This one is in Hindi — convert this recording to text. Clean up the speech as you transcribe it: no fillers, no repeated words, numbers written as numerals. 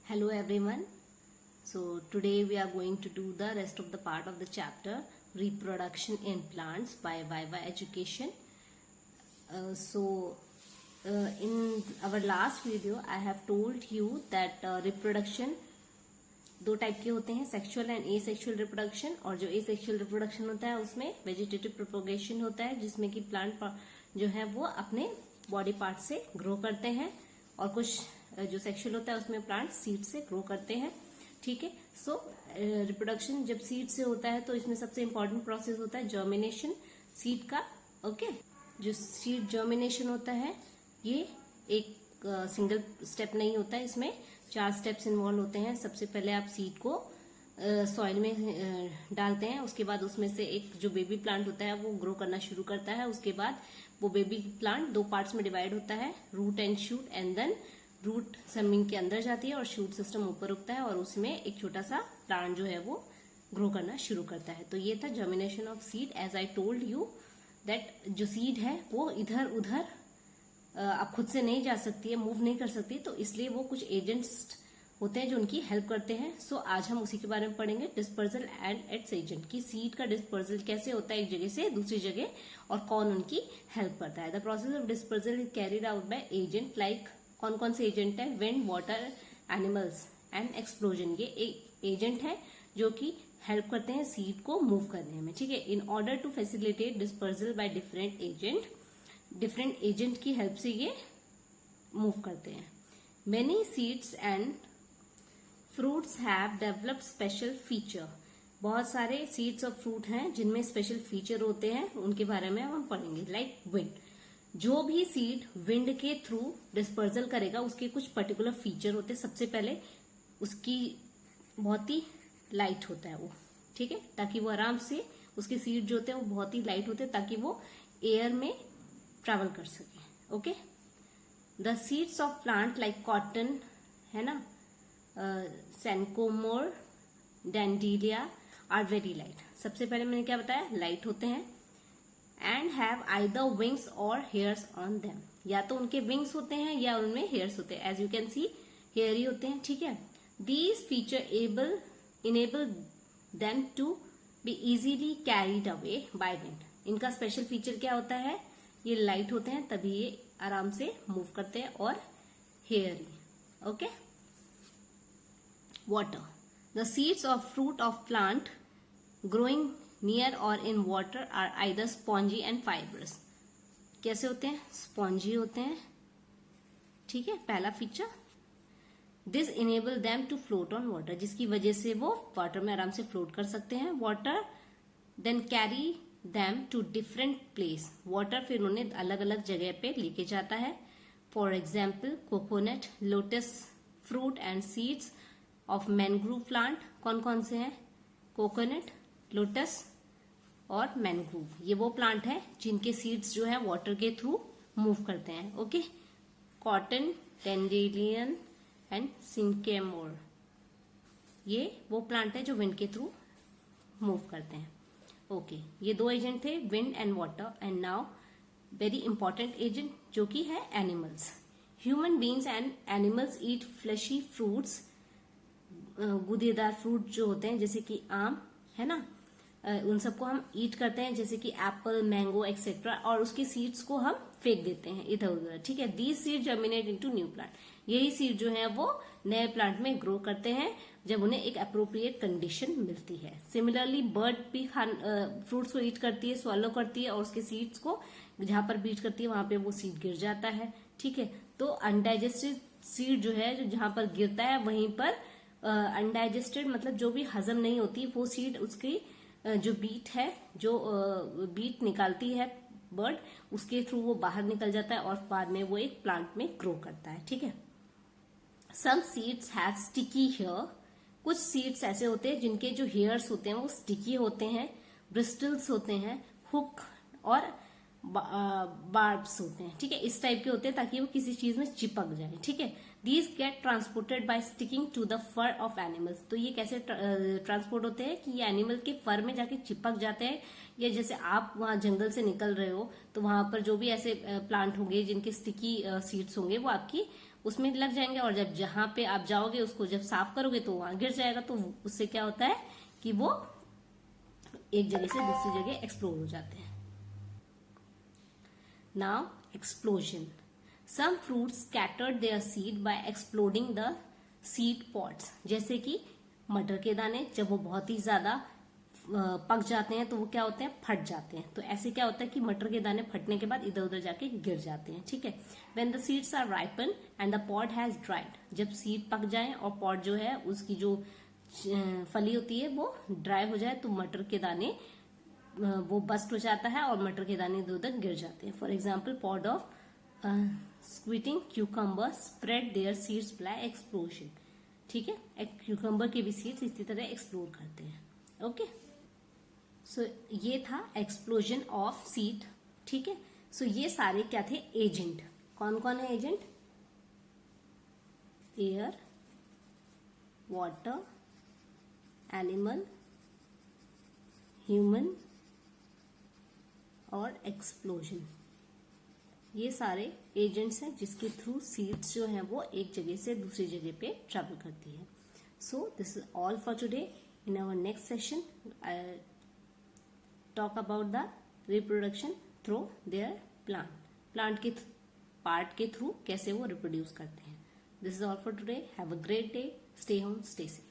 Hello everyone. So today we are going to do the rest of the part of the chapter Reproduction in Plants by Viva Education. In our last video I have told you that reproduction दो टाइप के होते हैं, सेक्सुअल एंड एसेक्सुअल रिप्रोडक्शन। और जो एसेक्सुअल रिप्रोडक्शन होता है उसमें वेजिटेटिव प्रोपोगेशन होता है, जिसमें कि प्लांट जो है वो अपने बॉडी पार्ट से ग्रो करते हैं, और कुछ जो सेक्सुअल होता है उसमें प्लांट सीड से ग्रो करते हैं। ठीक है। सो रिप्रोडक्शन जब सीड से होता है तो इसमें सबसे इंपॉर्टेंट प्रोसेस होता है जर्मिनेशन सीड का। ओके। जो सीड जर्मिनेशन होता है ये एक सिंगल स्टेप नहीं होता है, इसमें 4 स्टेप्स इन्वॉल्व होते हैं। सबसे पहले आप सीड को सॉइल में डालते हैं, उसके बाद उसमें से एक जो बेबी प्लांट होता है वो ग्रो करना शुरू करता है। उसके बाद वो बेबी प्लांट 2 पार्ट्स में डिवाइड होता है, root and shoot, and then root जमीन के अंदर जाती है और शूट सिस्टम ऊपर उगता है, और उसमें एक छोटा सा प्लांट जो है वो ग्रो करना शुरू करता है। तो ये था germination of seed. As I told you that जो सीड है वो इधर उधर आप खुद से नहीं जा सकती है, मूव नहीं कर सकती, तो इसलिए वो कुछ एजेंट्स होते हैं जो उनकी हेल्प करते हैं। सो आज हम उसी के बारे में पढ़ेंगे, डिस्पर्सल एंड इट्स एजेंट, की सीड का डिस्पर्सल कैसे होता है एक जगह से दूसरी जगह और कौन उनकी हेल्प करता है। The process of dispersal is carried out by agent like, कौन कौन से एजेंट है, wind, water, animals and explosion. ये एक एजेंट है जो कि हेल्प करते हैं सीड को मूव करने में। ठीक है। In order to facilitate dispersal by different agent की हेल्प से ये मूव करते हैं। Many seeds and fruits have developed special feature. बहुत सारे सीड्स और फ्रूट हैं जिनमें स्पेशल फीचर होते हैं, उनके बारे में हम पढ़ेंगे। लाइक विंड, जो भी सीड विंड के थ्रू डिस्पर्सल करेगा उसके कुछ पर्टिकुलर फीचर होते हैं। सबसे पहले उसकी बहुत ही लाइट होता है वो, ठीक है, ताकि वो आराम से, उसके सीड जो होते हैं वो बहुत ही लाइट होते हैं ताकि वो एयर में ट्रेवल कर सके। Okay. The seeds of plant like cotton, है ना, सेनकोमोर, डैंडिलिया आर वेरी लाइट। सबसे पहले मैंने क्या बताया, लाइट होते हैं। एंड हैव आइदर विंग्स और हेयर्स ऑन देम, या तो उनके विंग्स होते हैं या उनमें हेयर्स होते हैं। As you can see hair ही होते हैं। ठीक है। These feature enable them to be easily carried away by wind. इनका स्पेशल फीचर क्या होता है, ये लाइट होते हैं तभी ये आराम से मूव करते हैं, और hairy. Okay. Water, the seeds of fruit of plant growing near or in water are either spongy and fibrous. कैसे होते हैं, स्पॉन्जी होते हैं। ठीक है, पहला feature. This enable them to float on water, जिसकी वजह से वो वाटर में आराम से फ्लोट कर सकते हैं। Water then carry them to different place, water फिर उन्हें अलग अलग जगह पे लेके जाता है। For example coconut, lotus fruit and seeds of mangrove plant. कौन कौन से हैं, कोकोनट, लोटस और मैनग्रूव। ये वो प्लांट है जिनके सीड्स जो है वाटर के थ्रू मूव करते हैं। ओके। कॉटन, टेंडेलियन एंड सिंकेमोर, ये वो प्लांट है जो विंड के थ्रू मूव करते हैं। ओके। ये 2 एजेंट थे, wind and water. And now very important agent जो कि है animals. Human beings and animals eat fleshy fruits, गूदेदार फ्रूट जो होते हैं जैसे कि आम, है ना, उन सबको हम ईट करते हैं, जैसे कि एप्पल, मैंगो एक्सेट्रा, और उसके सीड्स को हम फेंक देते हैं इधर उधर। ठीक है। These seed germinate into new plant. यही सीड जो है वो नए प्लांट में ग्रो करते हैं जब उन्हें एक अप्रोप्रिएट कंडीशन मिलती है। सिमिलरली बर्ड भी फ्रूट्स को ईट करती है, स्वॉलो करती है, और उसके सीड्स को जहां पर बीट करती है वहां पे वो सीड गिर जाता है। ठीक है। तो अनडाइजेस्टेड सीड जो है, जो जहां पर गिरता है वहीं पर अनडाइजेस्टेड मतलब जो भी हजम नहीं होती वो सीड, उसकी जो बीट है, जो बीट निकालती है बर्ड, उसके थ्रू वो बाहर निकल जाता है और बाद में वो एक प्लांट में ग्रो करता है। ठीक है। Some seeds have sticky hair, कुछ सीड्स ऐसे होते हैं जिनके जो हेयर्स होते हैं वो स्टिकी होते हैं, ब्रिस्टल्स होते हैं, हुक और बार्ब्स होते हैं। ठीक है। इस टाइप के होते हैं ताकि वो किसी चीज में चिपक जाए। ठीक है। These get transported by sticking to the fur of animals. तो ये कैसे ट्रांसपोर्ट होते हैं कि ये एनिमल के फर में जाके चिपक जाते हैं, या जैसे आप वहां जंगल से निकल रहे हो तो वहां पर जो भी ऐसे प्लांट होंगे जिनके स्टिकी सीड्स होंगे वो आपकी उसमें लग जाएंगे, और जब जहां पे आप जाओगे उसको जब साफ करोगे तो वहां गिर जाएगा, तो उससे क्या होता है कि वो एक जगह से दूसरी जगह एक्सप्लोर हो जाते हैं। Now explosion. Some fruits scattered their seed by exploding the seed pods। जैसे कि मटर के दाने जब वो बहुत ही ज्यादा पक जाते हैं तो वो क्या होते हैं, फट जाते हैं। तो ऐसे क्या होता है कि मटर के दाने फटने के बाद इधर उधर जाके गिर जाते हैं, ठीक है। When the seeds are ripened and the pod has dried। जब सीड पक जाए और पॉड जो है उसकी जो फली होती है वो ड्राई हो जाए, तो मटर के दाने वो बस्ट हो जाता है और मटर के दाने इधर उधर गिर जाते हैं। For example pod of squirting cucumber spread their seeds by explosion. ठीक है, एक क्यूकम्बर के भी सीड्स इसी तरह एक्सप्लोर करते हैं। ओके, सो ये था एक्सप्लोजन ऑफ सीड। ठीक है, सो ये सारे क्या थे, एजेंट। कौन कौन है agent? Air, water, animal, human और एक्सप्लोजन। ये सारे एजेंट्स हैं जिसके थ्रू सीड्स जो हैं वो एक जगह से दूसरी जगह पे ट्रैवल करती है। So this is all for today. In our next session I talk about the reproduction through their plant के पार्ट के थ्रू कैसे वो रिप्रोड्यूस करते हैं। This is all for today. Have a great day. Stay home, stay safe.